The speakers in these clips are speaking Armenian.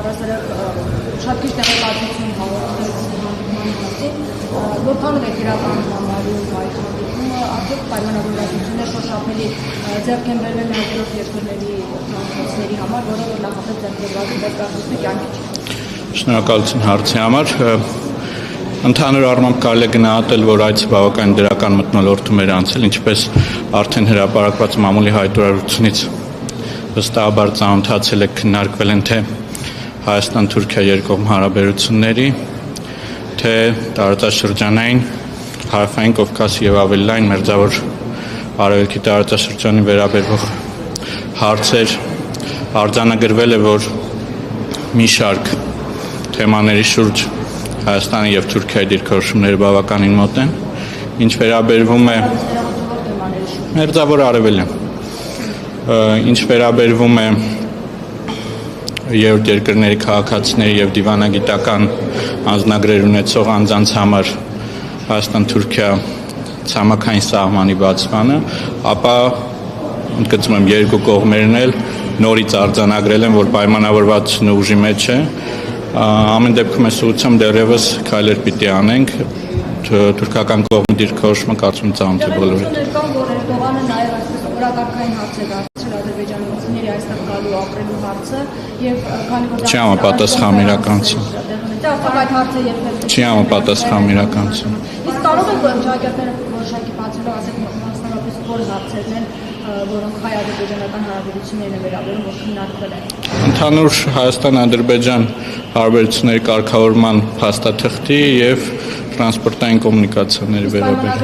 առասարակ շատ քիչ տեղեկատվություն հաղորդման մասին, որքանով է իրականանում համարում այդ հանդիպումը, արդյոք պայմանավորվածություններ շոշափելի ձեռք են բերվել նաև երրորդ երկրների քաղաքացիների համար, որը որ նախապես ձեռքբերված է բացառությամբ կյանքի չի։ Շնորհակալություն հարցի համար։ Ընդհանուր առմամբ կարելի է գնահատել, որ այդ բավական դրական մթնոլորտում էր անցել, ինչպես արդեն հրապարակված մամուլի հայտարարությունից վստահաբար ծանոթացել եք, քննարկվել են թե Հայաստան-Թուրքիա երկկողմ հարաբերությունների, թե տարածաշրջանային հարավային Կովկասի եւ ավելի լայն մերձավոր արևելքի տարածաշրջանի վերաբերող հարցեր արձանագրվել է, որ մի շարք թեմաների շուրջ Հայաստանի եւ Թուրքիայի դիրքորոշումները բավականին մոտ են, ինչ վերաբերվում է մերձավոր արևելյան, ինչ վերաբերվում է երրորդ երկրների քաղաքացիների եւ դիվանագիտական անձնագրեր ունեցող անձանց համար Հայաստան-Թուրքիա ցամաքային սահմանի բացմանը, ապա ընդգծում եմ երկու կողմերն էլ նորից արձանագրել են, որ պայմանավորվածությունը ուժի մեջ է։ Ամեն դեպքում այս ուղղությամբ դեռևս քայլեր պիտի անենք, թուրքական կողմի դիրքորոշումը կարծում եմ ծանոթ է բոլորիդ։ Էրդողանը նաև այսպես օրակարգային հարց է դարձել ադրբեջանցիների այստեղ գալու ապրելու հարցը եւ քանի որ չի համապատասխանում իրականություն։ Այդ հարցը երբեք չի համապատասխանում իրականություն։ Իսկ կարող եք ջակերտները որոշակի բացելով ասեք մասնավորապես որ հարցերն են, որոնք հայ-ադրբեջանական հարաբերություններն են վերաբերում, որ քննարկվել են։ Ընդհանուր Հայաստան-Ադրբեջան հարաբերությունների կարգավորման փաստաթղթի եւ տրանսպորտային կոմունիկացիաների վերաբերյալ։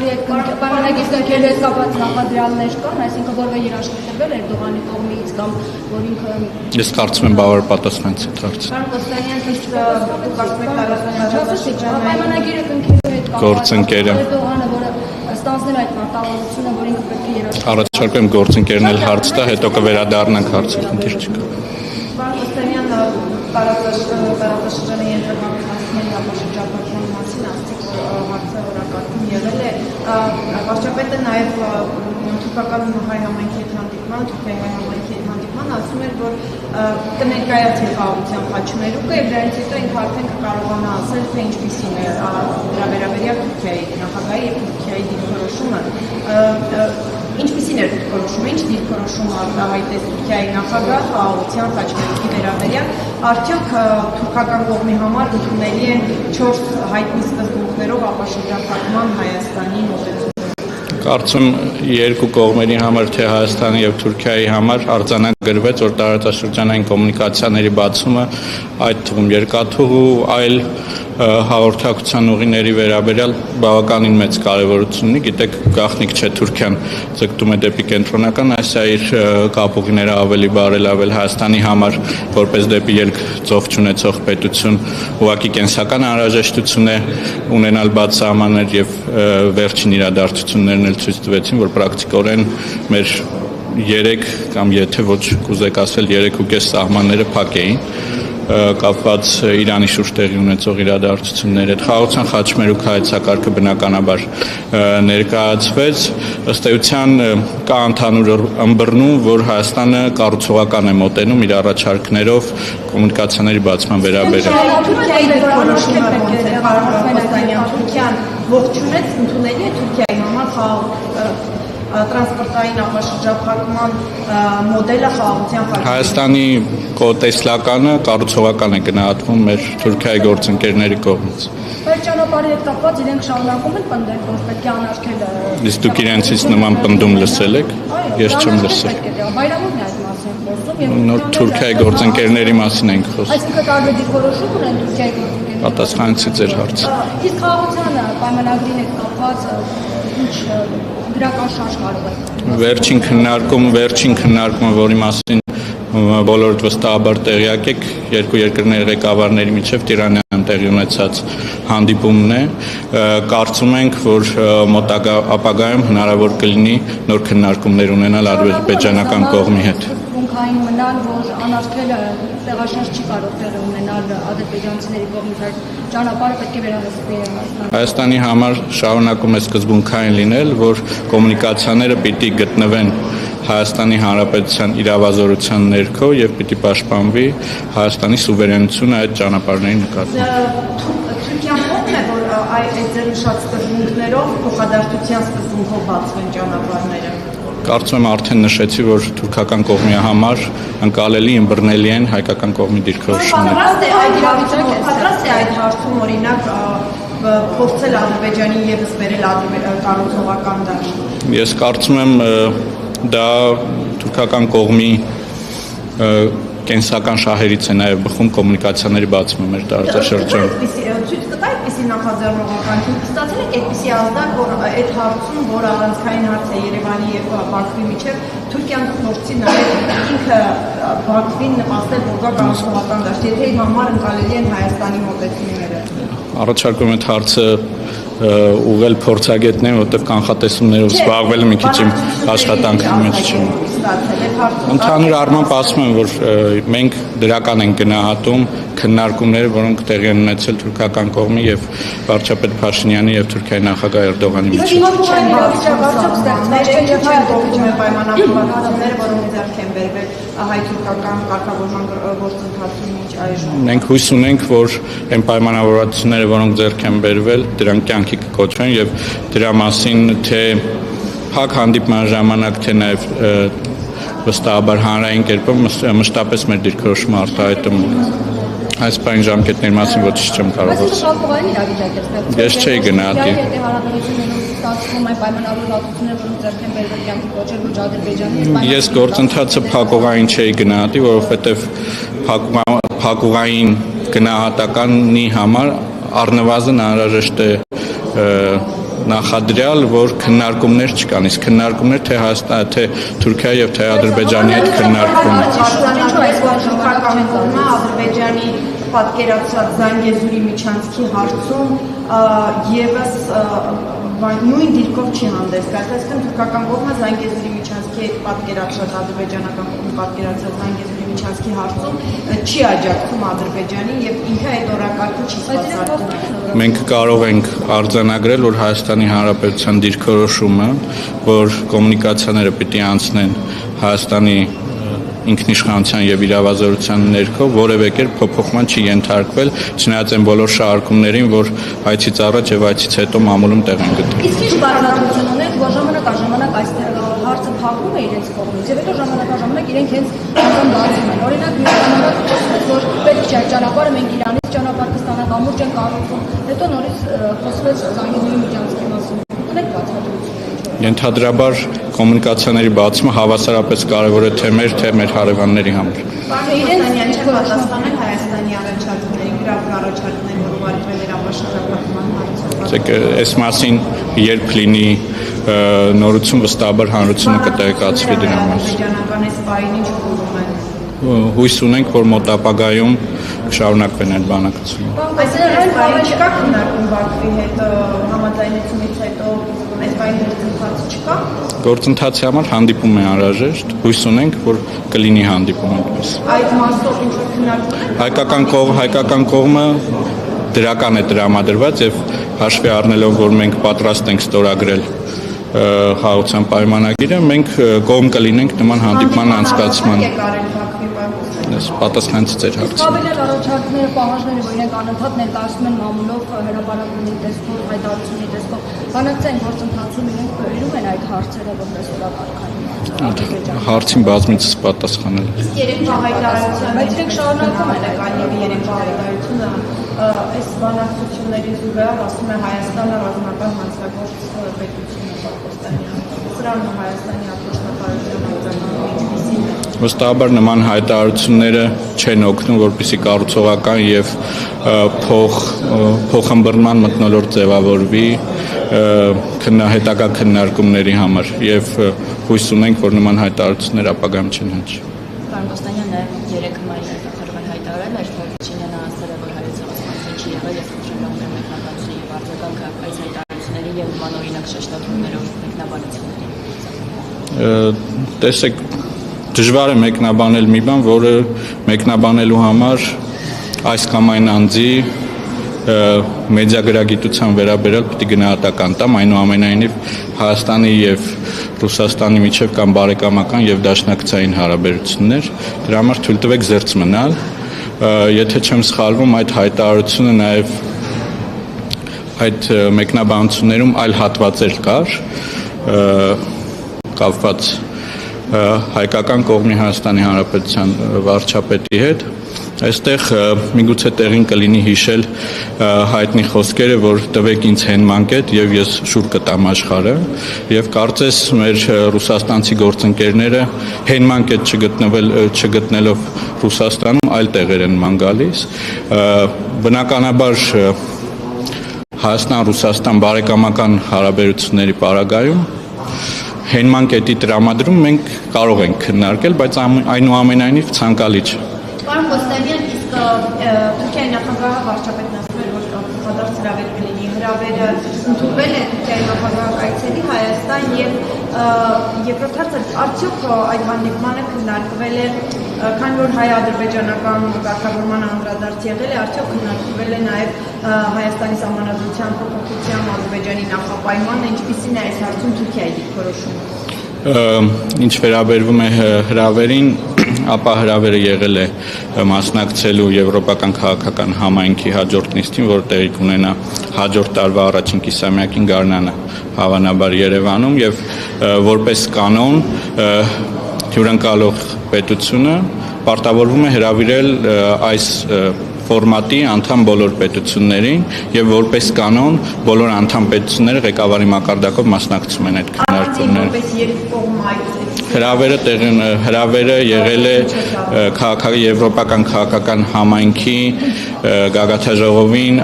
Պայմանագիր կնքելու հետ կապված նախադրյալներ կան, այսինքն որը երաշխավորվել Էրդողանի կողմից կամ որ ինքը։ Ես կարծում եմ բավարար պատասխանեցի հարցին։ Պարոն Կոստանյան, դուք կարծում եք տարածաշրջանային պայմանագիրը կնքելու հետ կապված գործընկերը Էրդողանը, որը ստանձնել այդ մարտավարությունը, որ ինքը պետք է երաշխավորել։ Առաջարկում եմ գործընկերն էլ հարց տա, հետո կվերադառնանք հարցի, խնդիր չկա։ Պարոն Կոստանյան, տարածաշրջանի ենթակառուցվածքների ապաշրջապատման մասին ասացիք, որ հարցը օրակարգում եղել է։ Վարչապետը նաև թուրքական հայ համայնքի հետ հանդիպման, Թուրքիայի հայ համայնքի հետ հանդիպման ասում էր, որ կներկայացի խաղաղության խաչմերուկը եւ դրանից հետո ինքը արդեն կկարողանա ասել, թե ինչպիսին է դրա վերաբերյալ Թուրքիայի նախագահի եւ Թուրքիայի դիրքորոշումը։ Ինչպիսին էր դիրքորոշումը, ինչ դիրքորոշում արտահայտեց Թուրքիայի նախագահ խաղաղության խաչմերուկի վերաբերյալ, արդյոք թուրքական կողմի համար ընդունելի են 4 հայտնի սկզբունքներով ապաշրջափակման Հայաստանի մոտեցումը։ Կարծում երկու կողմերի համար, թե Հայաստանի եւ Թուրքիայի համար արձանագրվեց, որ տարածաշրջանային կոմունիկացիաների բացումը, այդ թվում երկաթուղու, այլ հաղորդակցության ուղիների վերաբերյալ բավականին մեծ կարևորություն ունի։ Գիտեք, գաղտնիք չէ, Թուրքիան ձգտում է դեպի կենտրոնական Ասիա, իր կապուղիները ավելի բարելավել Հայաստանի համար, որպես դեպի ելք ծով չունեցող պետություն, ուղղակի կենսական անհրաժեշտություն է ունենալ բաց սահմաններ եւ վերջին իրադարձություններն էլ ցույց տվեցին, որ պրակտիկորեն մեր 3 կամ եթե ոչ կուզեք ասել 3.5 սահմանները փակ էին, կապված Իրանի շուրջ տեղի ունեցող իրադարձությունների հետ։ Խաղաղության խաչմերուկ հայեցակարգը բնականաբար ներկայացվեց, ըստ էության կա ընդհանուր ըմբռնում, որ Հայաստանը կառուցողական է մոտենում իր առաջարկներով կոմունիկացիաների բացման վերաբերյալ։ Թուրքիայի դիրքորոշումը ոնց է, պարոն Կոստանյան, Թուրքիան ողջունեց, ընդունելի է Թուրքիայի համար տրանսպորտային ապաշրջափակման մոդելը խաղաղության խաչմերուկի։ Հայաստանի տեսլականը կառուցողական է գնահատվում մեր Թուրքիայի գործընկերների կողմից։ Բայց ճանապարհի հետ կապված իրենք շարունակում են պնդել, որ պետք է անարգել։ Իսկ դուք իրենցից նման պնդում լսել եք։ Ես չեմ լսել։ Բայրամովն է այդ մասին խոսում եւ Նոր Թուրքիայի գործընկերների մասին ենք խոսում։ Այսինքն տարբեր դիրքորոշում ունեն Թուրքիայի գործընկերները։ Պատասխանեցի ձեր հարցը։ Իսկ խաղաղության պայմանագրին հետ կապված ինչ դրական շարժ կարող է։ Վերջին քննարկումը, որի մասին բոլորդ վստահաբար տեղյակ եք, երկու երկրների ղեկավարների միջև Տիրանայում տեղի ունեցած հանդիպումն է։ Կարծում ենք, որ մոտակա ապագայում հնարավոր կլինի նոր քննարկումներ ունենալ ադրբեջանական կողմի հետ։ Սկզբունքային մնալ, որ անարգելը տեղաշարժ չի կարող տեղի ունենալ ադրբեջանցիների կողմից, այդ ճանապարհը պետք է վերահսկվի Հայաստան։ Հայաստանի համար շարունակում է սկզբունքային լինել, որ կոմունիկացիաները պիտի գտնվեն Հայաստանի Հանրապետության իրավազորության ներքո եւ պիտի պաշտպանվի Հայաստանի սուվերենությունը այդ ճանապարհների նկատմամբ։ Թուրքիան ո՞րն է, որ այդ ձեր նշած սկզբունքներով փոխադարձության սկզբունքով բացվեն ճանապարհները։ Կարծում եմ արդեն նշեցի, որ թուրքական կողմի համար անկալելի ըմբռնելի են հայկական կողմի դիրքորոշումները։ Պատրաստ է այդ հարցում օրինակ փորձել Ադրբեջանի եւս բերել կառուցողական դաշտ։ Ես կարծում եմ դա թուրքական կողմի կենսական շահերից է նաև բխում կոմունիկացիաների բացումը մեր տարածաշրջանում։ Ցույց կտա այդպիսի նախաձեռնողական ցույց ստացել եք այդպիսի ազդակ, որ այդ հարցում, որ առանցքային հարց է Երևանի եւ Բաքվի միջեւ, Թուրքիան փորձի նաև ինքը Բաքվին նպաստել, որ կա կառուցողական դաշտ, եթե համար ընկալելի են Հայաստանի մոտեցումները։ Առաջարկում եմ այդ հարցը ուղղել փորձագետներին, որտեղ կանխատեսումներով զբաղվել մի քիչ աշխատանքի մեջ չեմ։ Ընդհանուր առմամբ ասում եմ, որ մենք դրական ենք գնահատում քննարկումները, որոնք տեղի են ունեցել թուրքական կողմի եւ վարչապետ Փաշինյանի եւ Թուրքիայի նախագահ Էրդողանի միջեւ։ Պայմանավորվածությունները, որոնք ձեռք են բերվել հայ-թուրքական կարգավորման գործընթացում մինչ այժմ։ Մենք հույս ունենք, որ այն պայմանավորվածությունները, որոնք ձեռք են բերվել, դրանք կյանքի կկոչվեն եւ դրա մասին թե փակ հանդիպման ժամանակ, թե նաեւ վստահաբար հանրային կերպով մշտապես մեր դիրքորոշումը արտահայտում այս բան ժամկետների մասին ոչինչ չեմ կարող ասել։ Ես չէի գնահատի։ Ես գործընթացը փակուղային չէի գնահատի, որովհետև փակուղային գնահատականի համար առնվազն անհրաժեշտ է նախադրյալ, որ քննարկումներ չկան, իսկ քննարկումներ թե Հայաստան, թե Թուրքիա եւ թե Ադրբեջանի հետ քննարկվում են։ Ադրբեջանի պատկերացրած Զանգեզուրի միջանցքի հարցում եւս նույն դիրքով չի հանդես գալիս, այսինքն թուրքական կողմը Զանգեզուրի միջանցքի հետ պատկերացրած ադրբեջանական կողմը պատկերացրած Զանգեզուրի միջանցքի հարցում չի աջակցում Ադրբեջանին եւ ինքը այդ օրակարգը չի սպասարկում։ Մենք կարող ենք արձանագրել, որ Հայաստանի Հանրապետության դիրքորոշումը, որ կոմունիկացիաները պիտի անցնեն Հայաստանի ինքնիշխանության եւ իրավազորության ներքո որևէ կերպ փոփոխման չի ենթարկվել, չնայած այն բոլոր շարժումներին, որ այցից առաջ եւ այցից հետո մամուլում տեղ են գտել։ Իսկ ինչ բառնատվություն ունենք, որ ժամանակ առ ժամանակ այստեղ հարցը փակվում է իրենց կողմից, եւ հետո ժամանակ առ ժամանակ իրենք հենց անգամ բացում են։ Օրինակ, մի ժամանակ որ պետք չէ ճանապարհը մենք Իրանից ճանապարհ կստանանք, ամուր չեն կառուցում, հետո նորից խոսվեց Զանգեզուրի միջանցքի մասին։ Ունենք բացատրություն։ Ենթադրաբար կոմունիկացիաների բացումը հավասարապես կարևոր է թե մեր հարևանների համար։ Իրենց չէ պատասխանել Հայաստանի առաջարկներին, գրավոր առաջարկներին, որ ուղարկվել էր ապաշտապատման հարցը։ Այս մասին երբ լինի նորություն, վստահաբար հանրությունը կտեղեկացվի դրա մասին։ Ադրբեջանական այս պահին ինչ ուղղում են։ Հույս ունենք, որ մոտ ապագայում կշարունակվեն այդ բանակցությունները։ Այս պահին չկա քննարկում Բաքվի հետ համաձայնությունից հետո այս պահին գործընթաց չկա։ Գործընթացի համար հանդիպում է անհրաժեշտ, հույս ունենք, որ կլինի հանդիպում այդպես։ Այդ մասով ինչ որ քննարկում հայկական կողմը դրական է տրամադրված եւ հաշվի առնելով, որ մենք պատրաստ ենք ստորագրել խաղաղության պայմանագիրը, մենք կողմ կլինենք նման հանդիպման անցկացման։ Պատասխանեցի ձեր հարցին։ Հավելել առաջարկները, պահանջները, որ իրենք անընդհատ ներկայացնում են մամուլով հրապարակումների տեսքով, հայտարարությունների տեսքով, բանակցային գործընթացում իրենք բերում են այդ հարցերը որպես օրակարգային։ Հարցին բազմիցս պատասխանել։ Իսկ երեք հայտարարությունը, բայց իրենք շարունակում են ակալիվի երեք հայտարարությունը, այս բանակցությունների զուգահեռ ասում է Հայաստանը ռազմական հանցագործ պետություն է Պակոստանյան։ Սրան Հայաստանի արտգործնախարարության հայտարարությունն Վստահաբար նման հայտարարությունները չեն օգնում, որպեսզի կառուցողական եւ փոխըմբռնման մթնոլորտ ձևավորվի հետագա քննարկումների համար եւ հույս ունենք, որ նման հայտարարություններ ապագայում չեն հնչի։ Պարոն Կոստանյան, նաև 3 մայիսի նախարարը հայտարարել էր, որ Փաշինյանը ասել է, որ հայեցողացման չի եղել, ես խնդրում եմ մեկնաբանություն եւ արձագանք այս հայտարարությունների եւ մանօրինակ շեշտադրումներով մեկնաբանությունների։ Տեսեք, դժվար է մեկնաբանել մի բան, որը մեկնաբանելու համար այս կամ այն անձի մեդիագրագիտության վերաբերյալ պետք է գնահատական տամ, այնուամենայնիվ Հայաստանի եւ Ռուսաստանի միջև կան բարեկամական եւ դաշնակցային հարաբերություններ, դրա համար թույլ տվեք զերծ մնալ, եթե չեմ սխալվում, այդ հայտարարությունը նաեւ այդ մեկնաբանություններում այլ հատվածեր կար, կապված հայկական կողմի Հայաստանի Հանրապետության վարչապետի հետ, այստեղ միգուցե տեղին կլինի հիշել հայտնի խոսքերը, որ տվեք ինձ հենմանկետ եւ ես շուր կտամ աշխարհը, եւ կարծես մեր ռուսաստանցի գործընկերները հենմանկետ չգտնելով Ռուսաստանում այլ տեղեր են ման գալիս, բնականաբար Հայաստան-Ռուսաստան բարեկամական հարաբերությունների պարագայում հենմանկետի տրամադրում մենք կարող ենք քննարկել, բայց այնուամենայնիվ ցանկալի չէ։ Պարոն Կոստանյան, իսկ Թուրքիայի նախագահը վարչապետն ասում էր, որ փոխադարձ հրավեր կլինի։ Հրավերը ընդունվել է Թուրքիայի նախագահը այցելի Հայաստան եւ երկրորդ հարցը արդյոք այդ հանդիպմանը քննարկվել է, քանի որ հայ-ադրբեջանական կարգավորման անդրադարձ եղել է, արդյոք քննարկվել է նաեւ Հայաստանի սահմանադրության փոփոխության Ադրբեջանի նախապայմանը, ինչպիսին է այս հարցում Թուրքիայի դիրքորոշումը։ Ինչ վերաբերվում է հրավերին, ապա հրավերը եղել է մասնակցելու եվրոպական քաղաքական համայնքի հաջորդ նիստին, որը տեղի կունենա հաջորդ տարվա առաջին կիսամյակին գարնանը հավանաբար Երևանում եւ որպես կանոն հյուրընկալող պետությունը պարտավորվում է հրավիրել այս ֆորմատի անդամ բոլոր պետություններին եւ որպես կանոն բոլոր անդամ պետությունները ղեկավարի մակարդակով մասնակցում են այդ քննարկումներին։ Հրավերը եղել է եվրոպական քաղաքական համայնքի գագաթաժողովին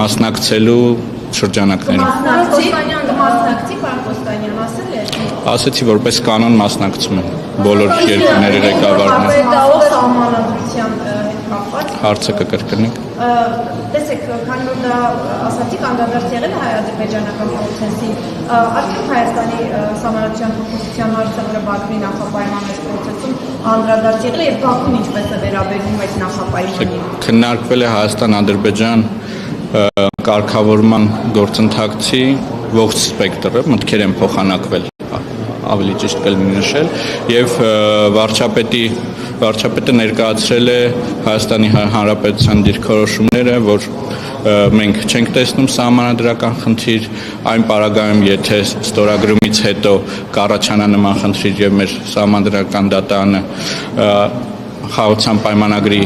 մասնակցելու շրջանակներում։ Մասնակցի, պարոն Կոստանյան, ասել է։ Ասեցի, որպես կանոն մասնակցում են բոլոր երկրների ղեկավարները։ Հարցը կկրկնեք։ Տեսեք, քանի որ դա ասացիք, անդրադարձ եղել է հայ-ադրբեջանական պրոցեսին, արդյոք Հայաստանի սահմանադրության փոփոխության հարցը, որը Բաքվի նախապայման այս պրոցեսում անդրադարձ եղել է եւ Բաքուն ինչպես է վերաբերվում այդ նախապայմանին։ Քննարկվել է Հայաստան-Ադրբեջան կարգավորման գործընթացի ողջ սպեկտրը, մտքեր են փոխանակվել, ավելի ճիշտ կլինի նշել, եւ վարչապետը ներկայացրել է Հայաստանի Հանրապետության դիրքորոշումները, որ մենք չենք տեսնում սահմանադրական խնդիր, այն պարագայում, եթե ստորագրումից հետո կառաջանա նման խնդիր եւ մեր սահմանադրական դատարանը խաղաղության պայմանագրի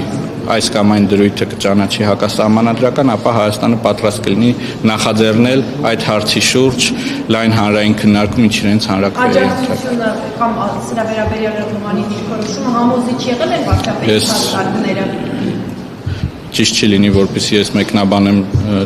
այս կամ այն դրույթը կճանաչի հակասահմանադրական, ապա Հայաստանը պատրաստ կլինի նախաձեռնել այդ հարցի շուրջ լայն հանրային քննարկում, ինչ իրենց հանրակրվեի։ Աջակցությունը կամ սրա վերաբերյալ Ռոմանի դիրքորոշումը համոզիչ եղել են վարչապետի հաստատները։ Ճիշտ չի լինի, որպեսզի ես մեկնաբանեմ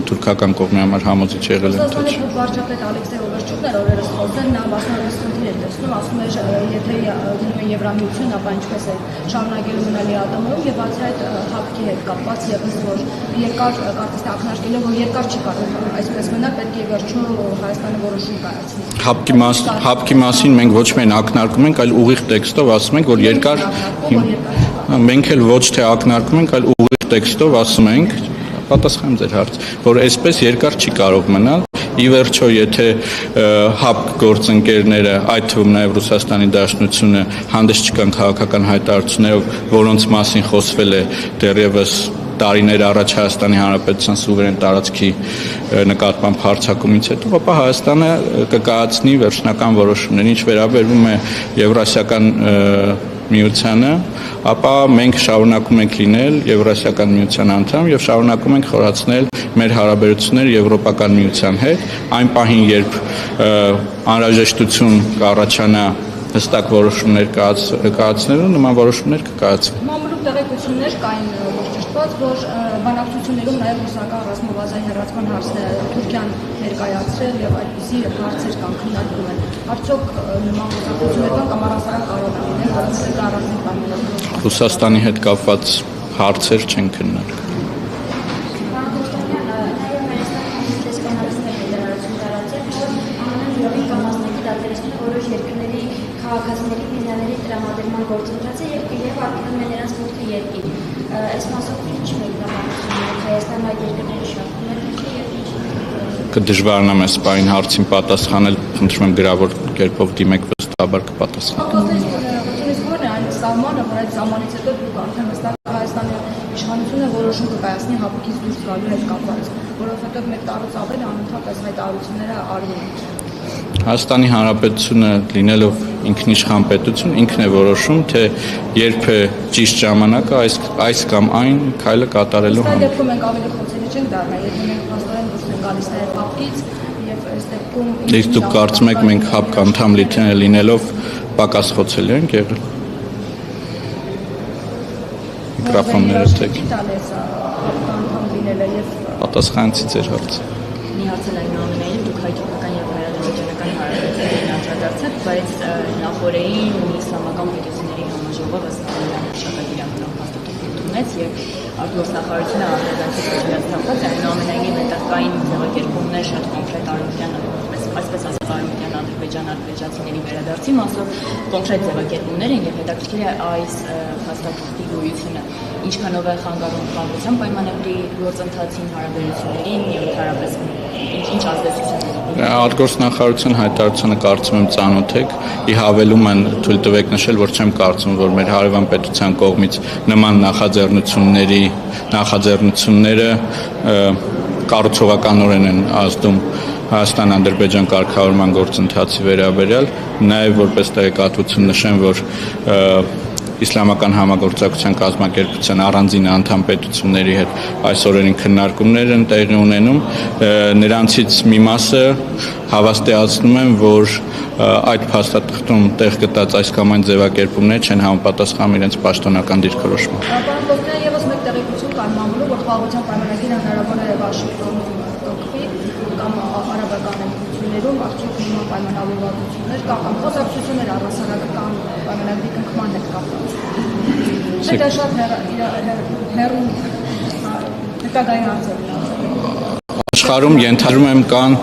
թուրքական կողմի համար համոզիչ եղել եմ, թե չէ։ Վարչապետ Ալեքսեյ Օվերչուկն օրերս խոսել, նա մասնավորապես խնդիր է տեսնում, ասում է, եթե գնում է Եվրամիություն, ապա ինչպես է շարունակելու մնալի ատոմով եւ բացի այդ հապկի հետ կապված եւս որ երկար կարծես թե ակնարկելով որ երկար չի կարող այսպես մնալ, պետք է վերջում Հայաստանը որոշում կայացնի։ Հապկի մասին մենք ոչ միայն ակնարկում ենք, այլ ուղիղ տեքստով ասում ենք, որ երկար մենք էլ ոչ թե ակնարկում ենք, այլ ուղիղ տեքստով ասում ենք, պատասխանեմ ձեր հարց, որ այսպես երկար չի կարող մնալ։ Ի վերջո, եթե հապկ գործընկերները, այդ թվում նաև Ռուսաստանի Դաշնությունը հանդես չկան քաղաքական հայտարարություններով, որոնց մասին խոսվել է դեռևս տարիներ առաջ Հայաստանի Հանրապետության սուվերեն տարածքի նկատմամբ հարձակումից հետո, ապա Հայաստանը կկայացնի վերջնական որոշումներ, ինչ վերաբերվում է Եվրասիական միությանը, ապա մենք շարունակում ենք լինել Եվրասիական միության անդամ եւ շարունակում ենք խորացնել մեր հարաբերությունները Եվրոպական միության հետ, այն պահին, երբ անհրաժեշտություն կառաջանա հստակ որոշումներ կայացնելու, նման որոշումներ կկայացվեն։ Մամուլուկ տեղեկություններ կային ճշտված, որ բանակցություններում նաև ռուսական ռազմավազային հեռացման հարցները Թուրքիան ներկայացրել եւ այդպիսի հարցեր կան քննարկում են։ Արդյոք նման բանակցություններ կան կամ առասարակ կարող է լինել, որոնք առանձին պայմաններով։ Ռուսաստանի հետ կապված հարցեր չեն քննարկվում։ Քաղաքացիների վիզաների տրամադրման գործընթացը եւ արգելում է նրանց մուտքը երկիր։ Այս մասով ինչ մեկնաբանություն ունի Հայաստանը այդ երկրների շահում կդժվարանամ այս բային հարցին պատասխանել, խնդրում եմ գրավոր կերպով դիմեք վստահաբար կպատասխանեմ։ Ակտուալից որն է այն սահմանը, որ այդ սահմանից հետո դուք արդեն հստակ Հայաստանի իշխանությունը որոշում կկայացնի հապկից դուրս գալու հետ կապված, որովհետև մեկ տարուց ավել անընդհատ այս հայտարարությունները արվում են։ Հայաստանի Հանրապետությունը լինելով ինքնիշխան պետություն, ինքն է որոշում, թե երբ է ճիշտ ժամանակը այս կամ այն քայլը կատարելու Այս համար։ դեպքում մենք ավելի խոցելի չենք դառնա, եթե մենք փաստորեն դուրս ենք գալիս նաև հապկից եւ այս դեպքում Իսկ դուք կարծում եք մենք հապկ անդամ լինելով պակաս խոցելի ենք եղել։ Միկրոֆոնները թեք։ անդամ լինելը եւ Պատասխանեցի ձեր հարցը։ Մի հարց էլ այնուամենայնիվ դուք հայկական եւ հայ-ադրբեջանական հարաբերություններին անդրադարձաք, բայց նախորդին իսլամական պետությունների համաժողովը աշխատագիր ամենով հաստատությունից եւ արտգործնախարարությունը անդրադարձել վերջնացած այնուամենայնիվ այնտեղ կային ձևակերպումներ շատ կոնկրետ արևմտյան այսպես ասած արևմտյան ադրբեջանցիների վերադարձի մասով կոնկրետ ձևակերպումներ են եւ հետաքրքիր է այս հաստատությունի գոյությունը ինչքանով է խանգարում խաղաղության պայմանագրի գործընթացին հարաբերություններին եւ ընդհանրապես ինչ ազդեցություն Արտգործնախարարության հայտարարությունը կարծում եմ ծանոթ եք, ի հավելում են թույլ տվեք նշել, որ չեմ կարծում, որ մեր հարևան պետության կողմից նման նախաձեռնությունները կառուցողականորեն են ազդում Հայաստան-Ադրբեջան կարգավորման գործընթացի վերաբերյալ, նաև որպես տեղեկատվություն նշեմ, որ Իսլամական համագործակցության կազմակերպության առանձին անդամ պետությունների հետ այս օրերին քննարկումներ են տեղի ունենում, նրանցից մի մասը հավաստիացնում են, որ այդ փաստաթղթում տեղ գտած այս կամ այն ձևակերպումները չեն համապատասխանում իրենց պաշտոնական դիրքորոշմանը։ Պարոն Կոստյան, եւս մեկ տեղեկություն կար մամուլում, որ խաղաղության պայմանագիրը հնարավոր է Վաշինգտոնում կողմի կամ արաբական ընկերություններում արդյոք նման պայմանավորվածություններ կամ խոսակցություններ առասարակական պայմանագրի կնքման հետ կապված։ Դա շատ հեռուն հետագային հարցեր են։ Աշխարհում ենթադրում եմ կան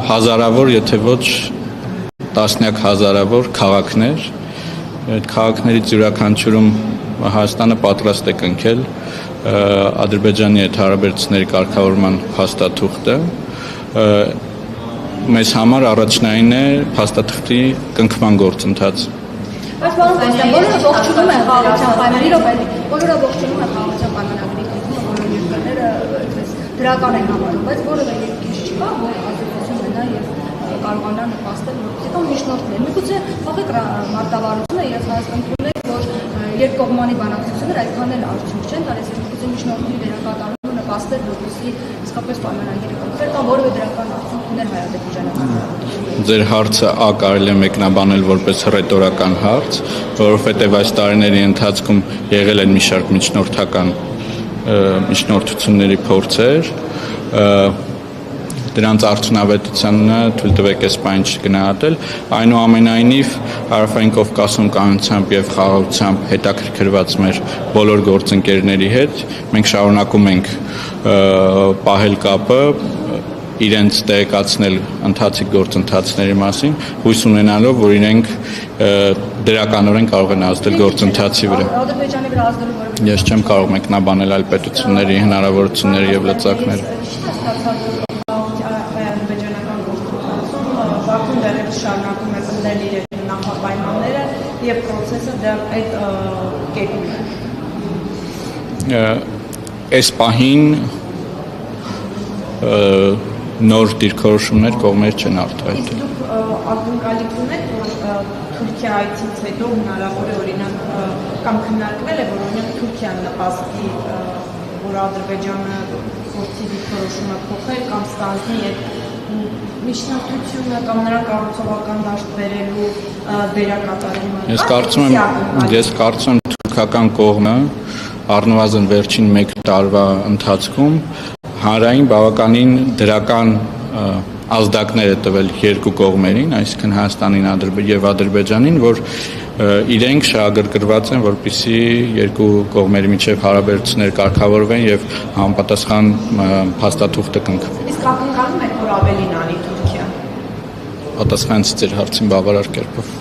հազարավոր, եթե ոչ տասնյակ հազարավոր քաղաքներ, այդ քաղաքներից յուրաքանչյուրում Հայաստանը պատրաստ է կնքել Ադրբեջանի հետ հարաբերությունների կարգավորման փաստաթուղթը, մեզ համար առաջնային է փաստաթղթի կնքման գործընթացը։ Բայց պարոն Կոստյան, բոլորը ողջունում են խաղաղության պայմանագրի, բոլորը ողջունում են խաղաղության պայմանագրի կնքումը, բոլոր երկրները այդպես դրական են համարում, բայց որևէ երկիր չկա, որ ազդեցություն ունենա եւ կարողանա նպաստել, որպեսզի կամ միջնորդ լինի։ Միգուցե փոխեք մարտավարությունը եւ հասկանալու եք, որ երկկողմանի բանակցությունները այդքան էլ արդյունք չեն տալիս, միգուցե միջնորդների վերակատարումը նպաստել, որպեսզի իսկապես պայմանագիրը կնքվեր կամ որևէ դրական արդյունք ուներ հայ-ադրբեջանական։ Ձեր հարցը կարելի է մեկնաբանել որպես ռետորական հարց, որովհետև այս տարիների ընթացքում եղել են մի շարք միջնորդությունների փորձեր, դրանց արդյունավետությանը թույլ տվեք այս բանը չգնահատել, այնուամենայնիվ Հարավային Կովկասում կայունությամբ եւ խաղաղությամբ հետաքրքրված մեր բոլոր գործընկերների հետ մենք շարունակում ենք պահել կապը, իրենց տեղեկացնել ընթացիկ գործընթացների մասին, հույս ունենալով, որ իրենք դրականորեն կարող են ազդել գործընթացի վրա։ Ադրբեջանի վրա ազդելու որևէ Ես չեմ կարող մեկնաբանել այլ պետությունների հնարավորությունները եւ լծակները։ Հայ-ադրբեջանական գործընթացում Բաքուն դեռևս շարունակում է ընդդել իր նախապայմանները եւ process-ը դեռ այդ կետում է։ Այս պահին նոր դիրքորոշումներ կողմեր չեն արտահայտել։ Դուք ակնկալի ունեք, որ Թուրքիա այցից հետո հնարավոր է օրինակ կամ քննարկվել է, որ օրինակ Թուրքիան նպաստի, որ Ադրբեջանը փորձի դիրքորոշումը փոխել կամ ստանձնի այդ միջնորդությունը կամ նրա կառուցողական դաշտ բերելու դերակատարումը։ Ես կարծում եմ թուրքական կողմը առնվազն վերջին 1 տարվա ընթացքում հանրային բավականին դրական ազդակներ է տվել երկու կողմերին, այսինքն Հայաստանին եւ Ադրբեջանին, որ իրենք շահագրգռված են, որպեսզի երկու կողմերի միջև հարաբերություններ կարգավորվեն եւ համապատասխան փաստաթուղթը կնքվի։ Իսկ ակնկալում եք, որ ավելին անի Թուրքիան։ Պատասխանեցի ձեր հարցին բավարար կերպով։